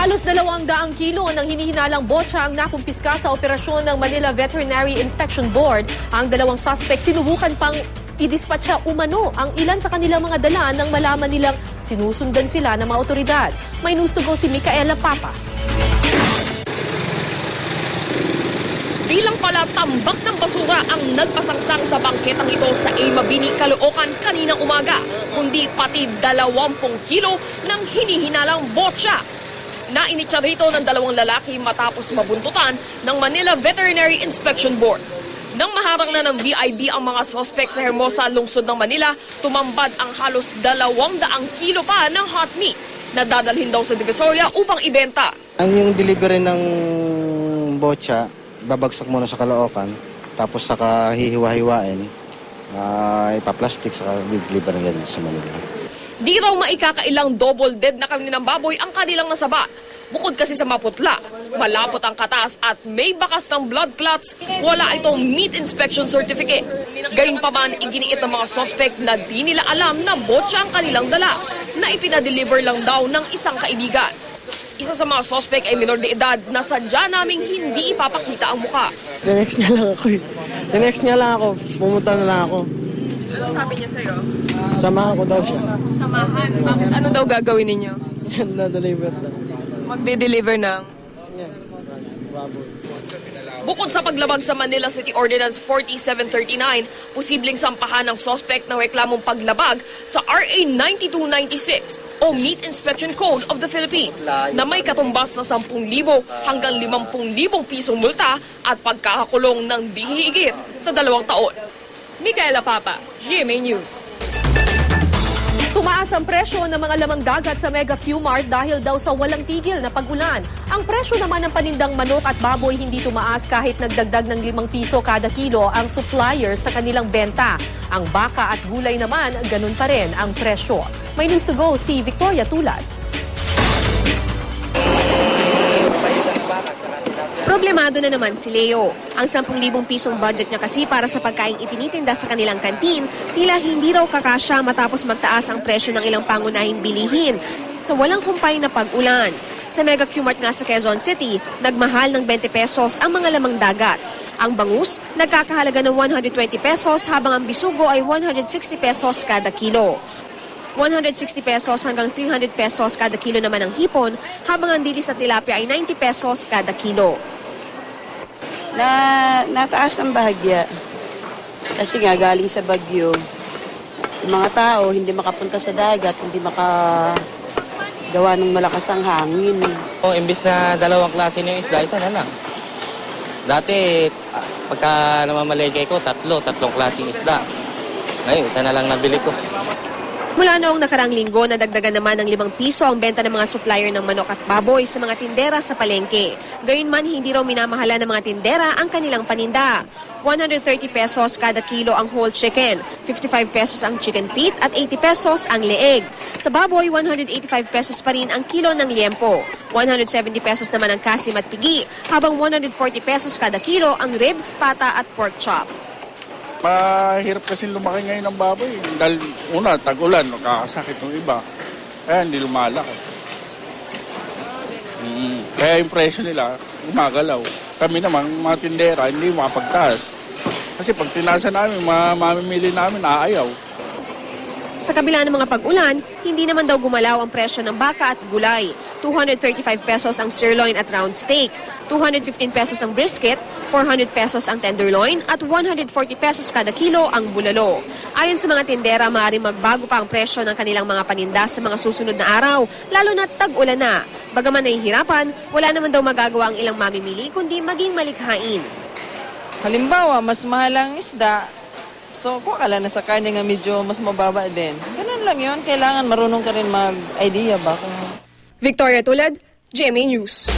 Halos 200 kilo ng hinihinalang botsa ang nakumpiska sa operasyon ng Manila Veterinary Inspection Board. Ang dalawang suspect sinubukan pang idispatcha umano ang ilan sa kanilang mga dala nang malaman nilang sinusundan sila ng mga otoridad. May news to go si Micaela Papa. Di lang pala tambak ng basura ang nagpasangsang sa bangketang ito sa Mabini, Caloocan kaninang umaga, kundi pati 20 kilo ng hinihinalang botsa. Nainitsa rito ng dalawang lalaki matapos mabuntutan ng Manila Veterinary Inspection Board. Nang maharang na ng VIB ang mga suspect sa Hermosa, lungsod ng Manila, tumambad ang halos 200 kilo pa ng hot meat na dadalhin daw sa Divisoria upang ibenta. Yung delivery ng botsa, babagsak muna sa Caloocan, tapos saka hihiwa-hiwain, ipaplastic, saka deliver nila sa Manila. Di raw maikakailang double dead na kami ng baboy ang kanilang nasaba. Bukod kasi sa maputla, malapot ang katas at may bakas ng blood clots, wala itong meat inspection certificate. Gayunpaman, iginiit ng mga suspect na di nila alam na botsa ang kanilang dala, na ipinadeliver lang daw ng isang kaibigan. Isa sa mga suspect ay minor de edad na sadya naming hindi ipapakita ang muka. The-next niya lang ako eh. The-next niya lang ako. Pumunta na lang ako. Ano sabi niya sa'yo? Samahan ko daw siya. Samahan? Bakit? Ano daw gagawin ninyo? Yan, na-deliver na. Magde-deliver ng? Yan, baboy. Bukod sa paglabag sa Manila City Ordinance 4739, posibleng sampahan ng suspect ng reklamong paglabag sa RA 9296 o Meat Inspection Code of the Philippines na may katumbas na 10,000 hanggang 50,000 pisong multa at pagkakakulong ng di higit sa 2 taon. Micaela Papa, GMA News. Tumaas ang presyo ng mga lamang dagat sa Mega Q-Mart dahil daw sa walang tigil na pag-ulan. Ang presyo naman ng panindang manok at baboy hindi tumaas kahit nagdagdag ng 5 piso kada kilo ang supplier sa kanilang benta. Ang baka at gulay naman, ganun pa rin ang presyo. May news to go si Victoria Tulad. Problemado na naman si Leo. Ang 10,000 pisong budget niya kasi para sa pagkain itinitinda sa kanilang kantin, tila hindi raw kakasya matapos magtaas ang presyo ng ilang pangunahing bilihin sa walang humpay na pag-ulan. Sa Mega Q-Mart nga sa Quezon City, nagmahal ng 20 pesos ang mga lamang dagat. Ang bangus, nagkakahalaga ng 120 pesos habang ang bisugo ay 160 pesos kada kilo. 160 pesos hanggang 300 pesos kada kilo naman ang hipon, habang ang dilis sa tilapia ay 90 pesos kada kilo. Nataas ang bahagya. Kasi nga galing sa bagyo, yung mga tao hindi makapunta sa dagat, hindi makagawa ng malakas ang hangin. Imbis na dalawang klase ng isda, isa na lang. Dati, pagka namamalengke ko, tatlong klaseng isda. Ngayon, isa na lang nabili ko. Mula noong nakarang linggo, nadagdagan naman ng 5 piso ang benta ng mga supplier ng manok at baboy sa mga tindera sa palengke. Gayunman, hindi raw minamahala ng mga tindera ang kanilang paninda. 130 pesos kada kilo ang whole chicken, 55 pesos ang chicken feet at 80 pesos ang leeg. Sa baboy, 185 pesos pa rin ang kilo ng liempo. 170 pesos naman ang kasim at pigi, habang 140 pesos kada kilo ang ribs, pata at pork chop. Mahirap kasi lumaki ngayon ng baboy. Dahil una, tag-ulan, nakakasakit ng iba. Kaya hindi lumalaki. Kaya yung presyo nila, umagalaw. Kami naman, mga tindera, hindi makapagtaas. Kasi pag tinasa namin, mamimili namin, aayaw. Sa kabila ng mga pag-ulan, hindi naman daw gumalaw ang presyo ng baka at gulay. 235 pesos ang sirloin at round steak, 215 pesos ang brisket, 400 pesos ang tenderloin at 140 pesos kada kilo ang bulalo. Ayon sa mga tindera, maaaring magbago pa ang presyo ng kanilang mga paninda sa mga susunod na araw, lalo na tag-ulan na. Bagaman nahihirapan, wala naman daw magagawa ang ilang mamimili kundi maging malikhain. Halimbawa, mas mahal ang isda, so kuha ka lang na sa karne nga medyo mas mababa din. Ganun lang yun, kailangan marunong ka rin mag-idea ba kung... Victoria Tulad, GMA News.